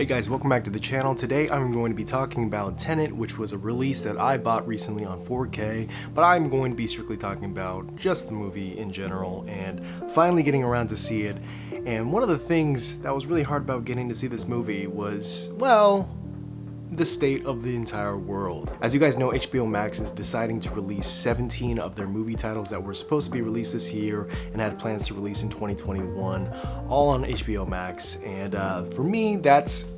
Hey guys, welcome back to the channel. Today I'm going to be talking about Tenet, which was a release that I bought recently on 4K, but I'm going to be strictly talking about just the movie in general and finally getting around to see it. And one of the things that was really hard about getting to see this movie was, well, the state of the entire world. As you guys know, HBO Max is deciding to release 17 of their movie titles that were supposed to be released this year and had plans to release in 2021, all on HBO Max. And for me, that's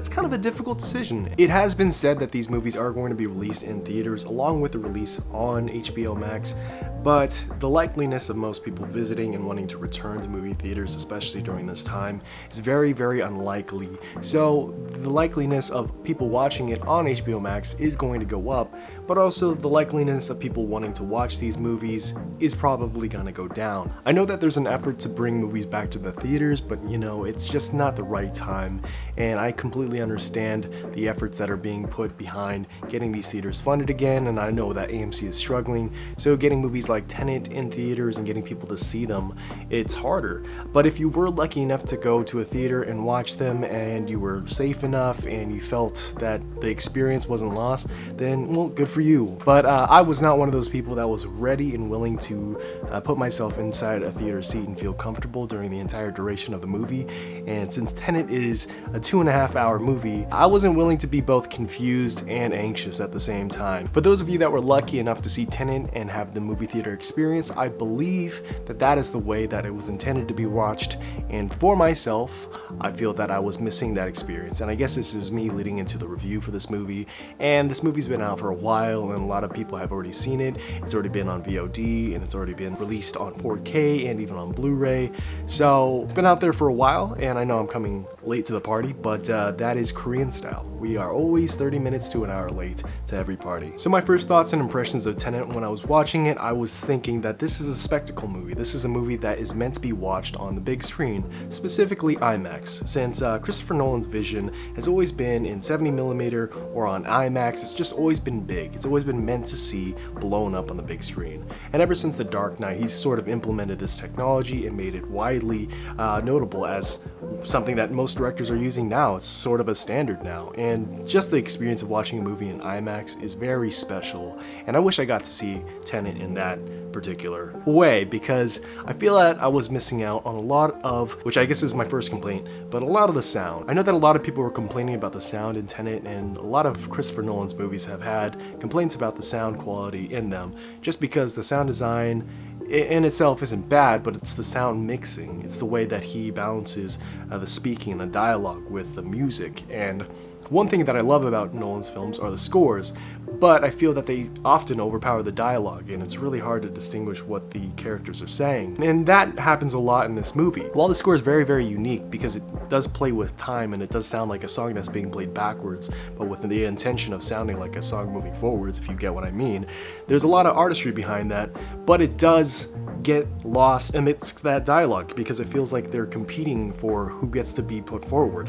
kind of a difficult decision. It has been said that these movies are going to be released in theaters along with the release on HBO Max, but the likeliness of most people visiting and wanting to return to movie theaters, especially during this time, is very, very unlikely. So the likeliness of people watching it on HBO Max is going to go up, but also the likeliness of people wanting to watch these movies is probably going to go down. I know that there's an effort to bring movies back to the theaters, but you know, it's just not the right time, and I completely understand the efforts that are being put behind getting these theaters funded again, and I know that AMC is struggling, so getting movies like Tenet in theaters and getting people to see them, it's harder. But if you were lucky enough to go to a theater and watch them and you were safe enough and you felt that the experience wasn't lost, then well, good for you. But I was not one of those people that was ready and willing to put myself inside a theater seat and feel comfortable during the entire duration of the movie. And since Tenet is a 2.5-hour movie, I wasn't willing to be both confused and anxious at the same time. For those of you that were lucky enough to see Tenet and have the movie theater experience, I believe that that is the way that it was intended to be watched. And for myself, I feel that I was missing that experience. And I guess this is me leading into the review for this movie. And this movie's been out for a while, and a lot of people have already seen it. It's already been on VOD, and it's already been released on 4K and even on Blu-ray. So it's been out there for a while, and I know I'm coming late to the party, but that is Korean style. We are always 30 minutes to an hour late to every party. So my first thoughts and impressions of Tenet when I was watching it, I was thinking that this is a spectacle movie. This is a movie that is meant to be watched on the big screen, specifically IMAX, since Christopher Nolan's vision has always been in 70mm or on IMAX. It's just always been big. It's always been meant to see blown up on the big screen. And ever since The Dark Knight, he's sort of implemented this technology and made it widely notable as something that most directors are using now. It's sort of a standard now. And just the experience of watching a movie in IMAX is very special. And I wish I got to see Tenet in that particular way, because I feel that I was missing out on a lot of, which I guess is my first complaint, but a lot of the sound. I know that a lot of people were complaining about the sound in Tenet, and a lot of Christopher Nolan's movies have had complaints about the sound quality in them, just because the sound design in itself isn't bad, but it's the sound mixing. It's the way that he balances the speaking and the dialogue with the music. And one thing that I love about Nolan's films are the scores, but I feel that they often overpower the dialogue, and it's really hard to distinguish what the characters are saying. And that happens a lot in this movie. While the score is very, very unique because it does play with time and it does sound like a song that's being played backwards, but with the intention of sounding like a song moving forwards, if you get what I mean, there's a lot of artistry behind that, but it does get lost amidst that dialogue because it feels like they're competing for who gets to be put forward.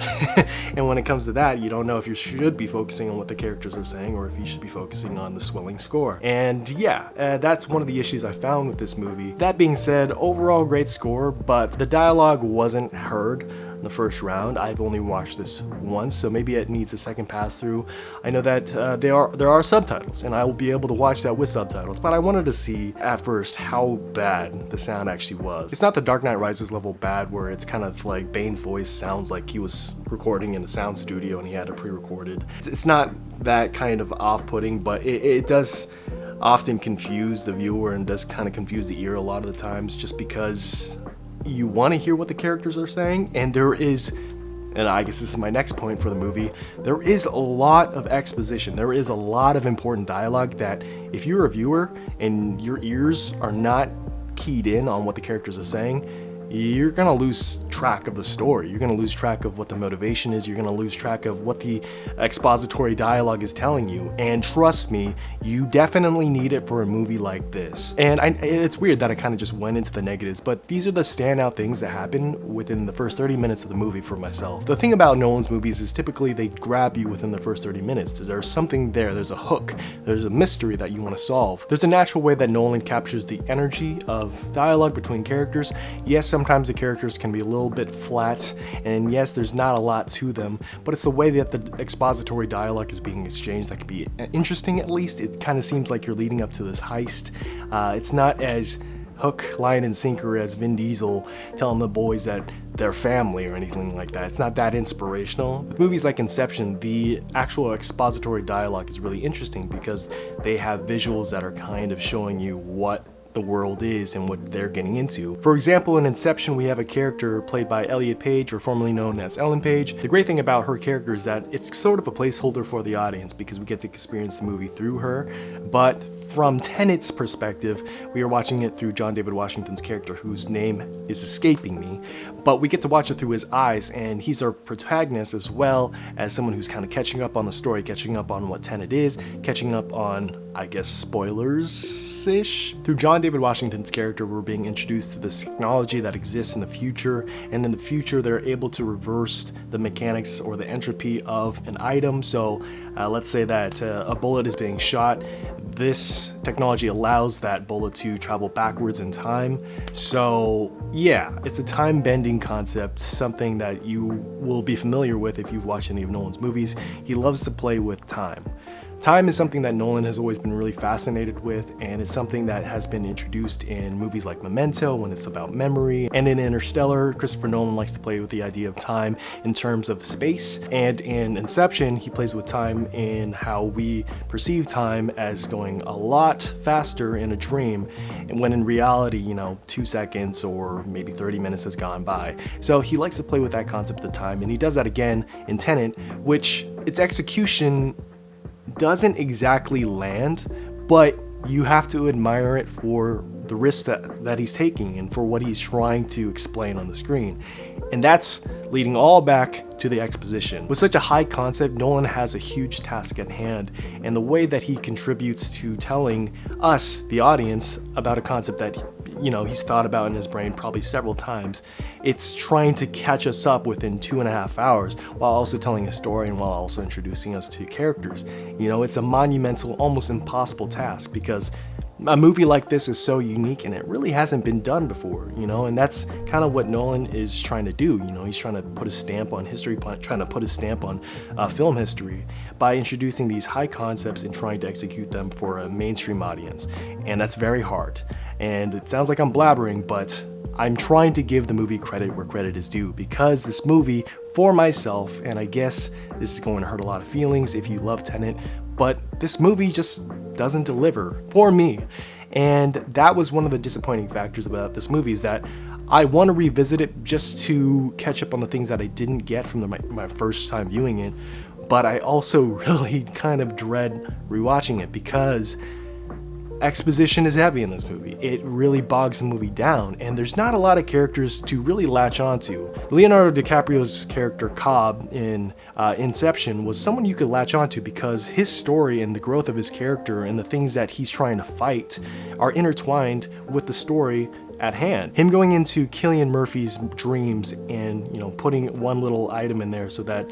And when it comes to that, you don't know if you should be focusing on what the characters are saying or if you should be focusing on the swelling score. And yeah, that's one of the issues I found with this movie. That being said, overall great score, but the dialogue wasn't heard the first round. I've only watched this once, so maybe it needs a second pass through. I know that there are subtitles, and I will be able to watch that with subtitles, but I wanted to see at first how bad the sound actually was. It's not the Dark Knight Rises level bad where it's kind of like Bane's voice sounds like he was recording in a sound studio and he had it pre-recorded. It's not that kind of off-putting, but it does often confuse the viewer and does kind of confuse the ear a lot of the times, just because you want to hear what the characters are saying, and there is, and I guess this is my next point for the movie, there is a lot of exposition. There is a lot of important dialogue that if you're a viewer and your ears are not keyed in on what the characters are saying, you're gonna lose track of the story. You're gonna lose track of what the motivation is. You're gonna lose track of what the expository dialogue is telling you. And trust me, you definitely need it for a movie like this. And it's weird that I kind of just went into the negatives, but these are the standout things that happen within the first 30 minutes of the movie for myself. The thing about Nolan's movies is typically they grab you within the first 30 minutes. There's something there. There's a hook. There's a mystery that you want to solve. There's a natural way that Nolan captures the energy of dialogue between characters. Yes, some sometimes the characters can be a little bit flat, and yes, there's not a lot to them, but it's the way that the expository dialogue is being exchanged that can be interesting. At least it kind of seems like you're leading up to this heist. It's not as hook, line, and sinker as Vin Diesel telling the boys that they're family or anything like that. It's not that inspirational. With movies like Inception, the actual expository dialogue is really interesting because they have visuals that are kind of showing you what the world is and what they're getting into. For example, in Inception, we have a character played by Elliot Page, or formerly known as Ellen Page. The great thing about her character is that it's sort of a placeholder for the audience because we get to experience the movie through her, but from Tenet's perspective, we are watching it through John David Washington's character, whose name is escaping me, but we get to watch it through his eyes, and he's our protagonist as well as someone who's kind of catching up on the story, catching up on what Tenet is, catching up on, I guess, spoilers-ish. Through John David Washington's character, we're being introduced to this technology that exists in the future, and in the future, they're able to reverse the mechanics or the entropy of an item. So let's say that a bullet is being shot. This technology allows that bullet to travel backwards in time. So yeah, it's a time-bending concept, something that you will be familiar with if you've watched any of Nolan's movies. He loves to play with time. Time is something that Nolan has always been really fascinated with, and it's something that has been introduced in movies like Memento when it's about memory, and in Interstellar, Christopher Nolan likes to play with the idea of time in terms of space, and in Inception, he plays with time in how we perceive time as going a lot faster in a dream, and when in reality, 2 seconds or maybe 30 minutes has gone by. So he likes to play with that concept of time, and he does that again in Tenet, which its execution doesn't exactly land, but you have to admire it for the risks that he's taking and for what he's trying to explain on the screen. And that's leading all back to the exposition. With such a high concept, Nolan has a huge task at hand, and the way that he contributes to telling us, the audience, about a concept that he's thought about in his brain probably several times. It's trying to catch us up within 2.5 hours while also telling a story and while also introducing us to characters. It's a monumental, almost impossible task because a movie like this is so unique and it really hasn't been done before, and that's kind of what Nolan is trying to do. He's trying to put a stamp on history, trying to put a stamp on film history by introducing these high concepts and trying to execute them for a mainstream audience. And that's very hard. And it sounds like I'm blabbering, but I'm trying to give the movie credit where credit is due, because this movie, for myself, and I guess this is going to hurt a lot of feelings if you love Tenet, but this movie just doesn't deliver for me. And that was one of the disappointing factors about this movie, is that I want to revisit it just to catch up on the things that I didn't get from my first time viewing it, but I also really kind of dread rewatching it because exposition is heavy in this movie. It really bogs the movie down, and there's not a lot of characters to really latch onto. Leonardo DiCaprio's character Cobb in Inception was someone you could latch onto because his story and the growth of his character and the things that he's trying to fight are intertwined with the story at hand. Him going into Cillian Murphy's dreams and putting one little item in there so that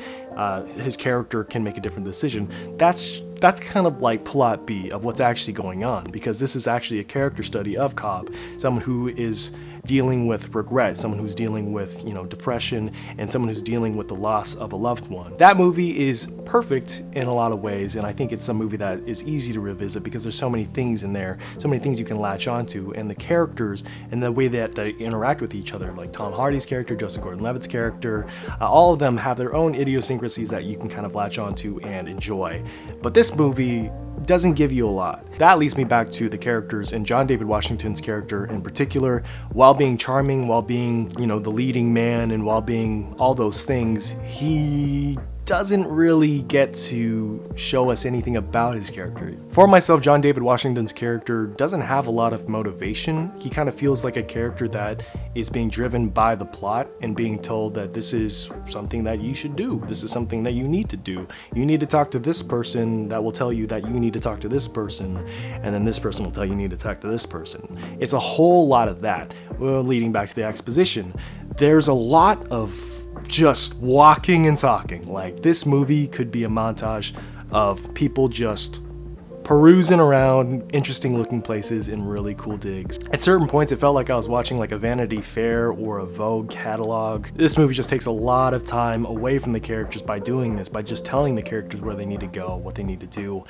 his character can make a different decision, that's kind of like plot B of what's actually going on, because this is actually a character study of Cobb, someone who is dealing with regret, someone who's dealing with depression, and someone who's dealing with the loss of a loved one. That movie is perfect in a lot of ways, and I think it's a movie that is easy to revisit because there's so many things in there, so many things you can latch onto, and the characters and the way that they interact with each other, like Tom Hardy's character, Joseph Gordon-Levitt's character, all of them have their own idiosyncrasies that you can kind of latch onto and enjoy. But this movie doesn't give you a lot. That leads me back to the characters, and John David Washington's character in particular. While being charming, while being, the leading man, and while being all those things, he doesn't really get to show us anything about his character. For myself, John David Washington's character doesn't have a lot of motivation. He kind of feels like a character that is being driven by the plot and being told that this is something that you should do. This is something that you need to do. You need to talk to this person that will tell you that you need to talk to this person, and then this person will tell you need to talk to this person. It's a whole lot of that. Well, leading back to the exposition, there's a lot of just walking and talking. Like, this movie could be a montage of people just perusing around interesting looking places and really cool digs. At certain points, it felt like I was watching like a Vanity Fair or a Vogue catalog. This movie just takes a lot of time away from the characters by doing this, by just telling the characters where they need to go, what they need to do,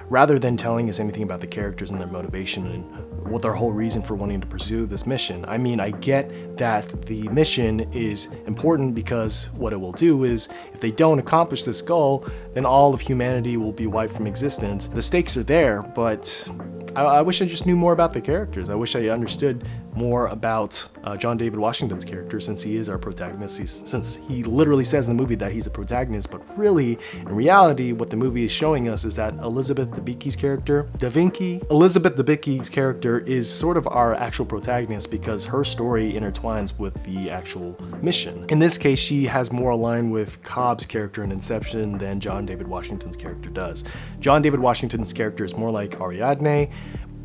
rather than telling us anything about the characters and their motivation and what their whole reason for wanting to pursue this mission. I mean, I get that the mission is important because what it will do is, if they don't accomplish this goal, then all of humanity will be wiped from existence. The stakes are there, but I wish I just knew more about the characters. I wish I understood more about John David Washington's character, since he is our protagonist. Since he literally says in the movie that he's the protagonist, but really, in reality, what the movie is showing us is that Elizabeth Debicki's character, Elizabeth Debicki's character is sort of our actual protagonist because her story intertwines with the actual mission. In this case, she has more aligned with Cobb's character in Inception than John David Washington's character does. John David Washington's character is more like Ariadne,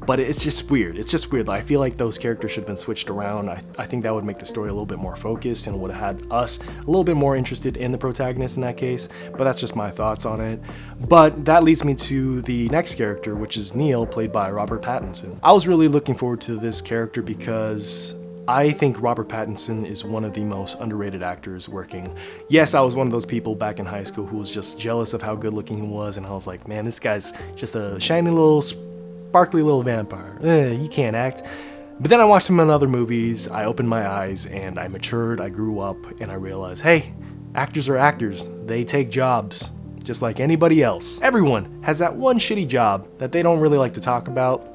but it's just weird. It's just weird. I feel like those characters should have been switched around. I think that would make the story a little bit more focused and would have had us a little bit more interested in the protagonist in that case, but that's just my thoughts on it. But that leads me to the next character, which is Neil, played by Robert Pattinson. I was really looking forward to this character because I think Robert Pattinson is one of the most underrated actors working. Yes, I was one of those people back in high school who was just jealous of how good looking he was, and I was like, man, this guy's just a shiny little sparkly little vampire. He can't act. But then I watched him in other movies, I opened my eyes, and I matured, I grew up, and I realized, hey, actors are actors. They take jobs, just like anybody else. Everyone has that one shitty job that they don't really like to talk about.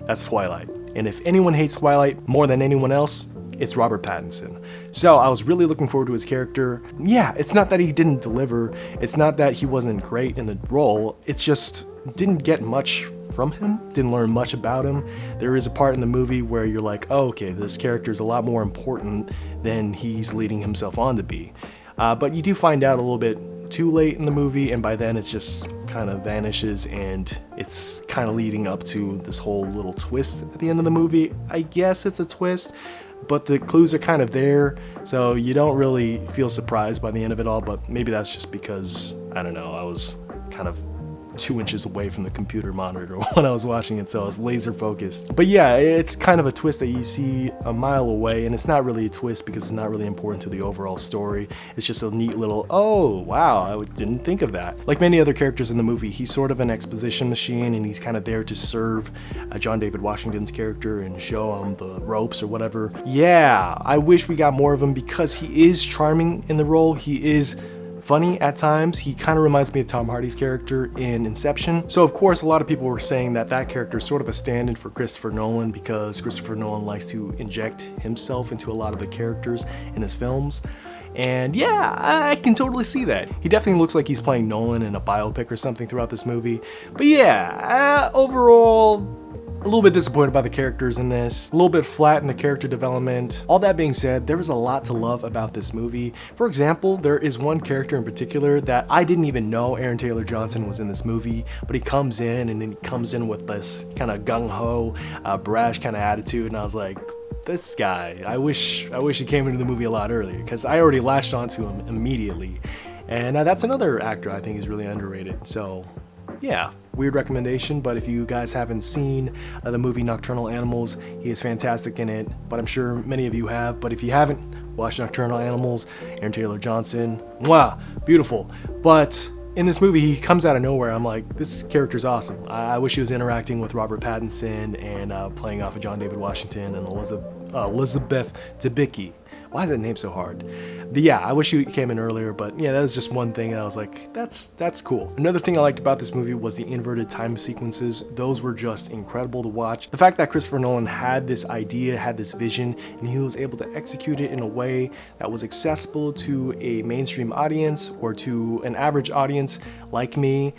That's Twilight. And if anyone hates Twilight more than anyone else, it's Robert Pattinson. So I was really looking forward to his character. Yeah, it's not that he didn't deliver, it's not that he wasn't great in the role, it's just didn't get much from him, didn't learn much about him. There is a part in the movie where you're like, oh, okay, this character is a lot more important than he's leading himself on to be. But you do find out a little bit too late in the movie, and by then it's just kind of vanishes, and it's kind of leading up to this whole little twist at the end of the movie. I guess it's a twist, but the clues are kind of there, so you don't really feel surprised by the end of it all. But maybe that's just because, I don't know, I was kind of 2 inches away from the computer monitor when I was watching it, so I was laser focused. But yeah, it's kind of a twist that you see a mile away, and it's not really a twist because it's not really important to the overall story. It's just a neat little, oh wow, I didn't think of that. Like many other characters in the movie, he's sort of an exposition machine, and he's kind of there to serve John David Washington's character and show him the ropes or whatever. Yeah, I wish we got more of him because he is charming in the role. He is funny at times. He kind of reminds me of Tom Hardy's character in Inception. So of course, a lot of people were saying that that character is sort of a stand-in for Christopher Nolan because Christopher Nolan likes to inject himself into a lot of the characters in his films. And yeah, I can totally see that. He definitely looks like he's playing Nolan in a biopic or something throughout this movie. But yeah, overall, a little bit disappointed by the characters in this, a little bit flat in the character development. All that being said, there was a lot to love about this movie. For example, there is one character in particular that I didn't even know Aaron Taylor Johnson was in this movie, but he comes in and then he comes in with this kind of gung-ho, brash kind of attitude, and I was like, this guy, I wish he came into the movie a lot earlier, because I already latched onto him immediately. And that's another actor I think is really underrated. So yeah, weird recommendation, but if you guys haven't seen the movie Nocturnal Animals, he is fantastic in it, but I'm sure many of you have. But if you haven't watched Nocturnal Animals, Aaron Taylor Johnson, mwah, beautiful. But in this movie, he comes out of nowhere. I'm like, this character's awesome. I wish he was interacting with Robert Pattinson and playing off of John David Washington and Elizabeth Debicki. Why is that name so hard? But yeah, I wish he came in earlier, but yeah, that was just one thing, and I was like, that's cool. Another thing I liked about this movie was the inverted time sequences. Those were just incredible to watch. The fact that Christopher Nolan had this idea, had this vision, and he was able to execute it in a way that was accessible to a mainstream audience or to an average audience like me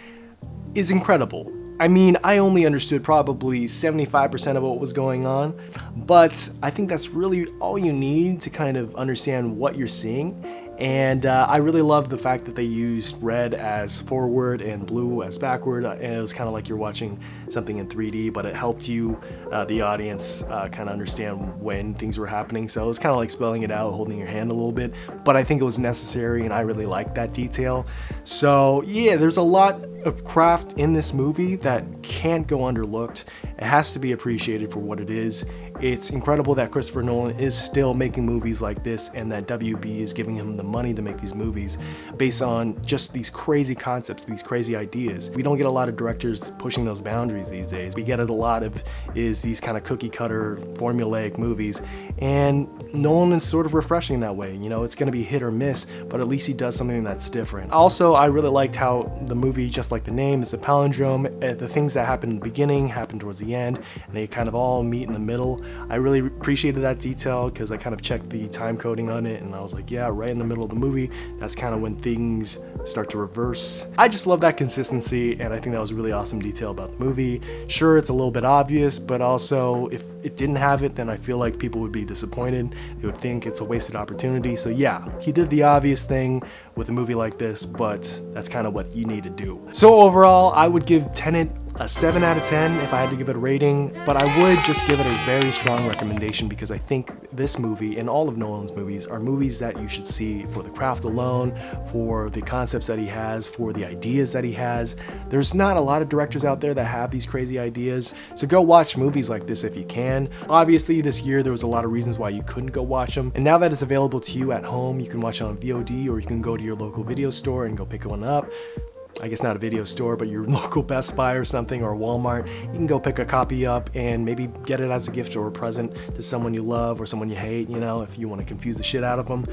is incredible. I mean, I only understood probably 75% of what was going on, but I think that's really all you need to kind of understand what you're seeing. And I really love the fact that they used red as forward and blue as backward, and it was kind of like you're watching something in 3D, but it helped you, the audience, kind of understand when things were happening. So it was kind of like spelling it out, holding your hand a little bit, but I think it was necessary, and I really liked that detail. So yeah, there's a lot of craft in this movie that can't go underlooked. It has to be appreciated for what it is. It's incredible that Christopher Nolan is still making movies like this, and that WB is giving him the money to make these movies based on just these crazy concepts, these crazy ideas. We don't get a lot of directors pushing those boundaries these days. We get it a lot of is these kind of cookie cutter formulaic movies, and Nolan is sort of refreshing that way. You know, it's going to be hit or miss, but at least he does something that's different. Also, I really liked how the movie, just like the name, is a palindrome. The things that happen in the beginning happen towards the end, and they kind of all meet in the middle. I really appreciated that detail because I kind of checked the time coding on it, and I was like, yeah, right in the middle of the movie, that's kind of when things start to reverse. I just love that consistency, and I think that was a really awesome detail about the movie. Sure, it's a little bit obvious, but also if it didn't have it, then I feel like people would be disappointed. They would think it's a wasted opportunity. So yeah, he did the obvious thing with a movie like this, but that's kind of what you need to do. So overall, I would give Tenet a 7 out of 10 if I had to give it a rating, but I would just give it a very strong recommendation because I think this movie and all of Nolan's movies are movies that you should see for the craft alone, for the concepts that he has, for the ideas that he has. There's not a lot of directors out there that have these crazy ideas, so go watch movies like this if you can. Obviously, this year there was a lot of reasons why you couldn't go watch them, and now that it's available to you at home, you can watch it on VOD, or you can go to your local video store and go pick one up. I guess not a video store, but your local Best Buy or something, or Walmart. You can go pick a copy up and maybe get it as a gift or a present to someone you love or someone you hate, you know, if you want to confuse the shit out of them.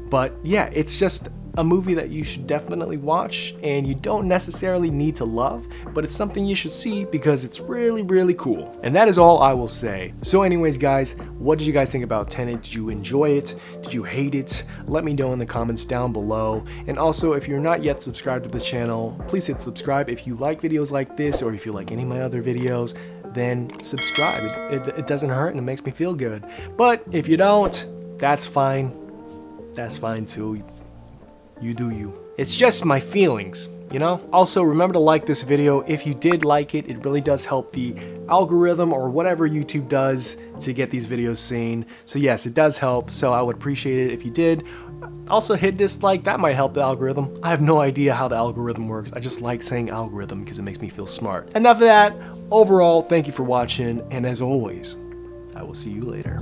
But yeah, it's just a movie that you should definitely watch, and you don't necessarily need to love, but it's something you should see because it's really, really cool. And that is all I will say. So anyways, guys, what did you guys think about Tenet? Did you enjoy it? Did you hate it? Let me know in the comments down below. And also, if you're not yet subscribed to this channel, please hit subscribe. If you like videos like this, or if you like any of my other videos, then subscribe. It doesn't hurt, and it makes me feel good. But if you don't, that's fine. That's fine too. You do you. It's just my feelings, you know? Also, remember to like this video. If you did like it, it really does help the algorithm or whatever YouTube does to get these videos seen. So yes, it does help, so I would appreciate it if you did. Also, hit dislike, that might help the algorithm. I have no idea how the algorithm works. I just like saying algorithm because it makes me feel smart. Enough of that. Overall, thank you for watching, and as always, I will see you later.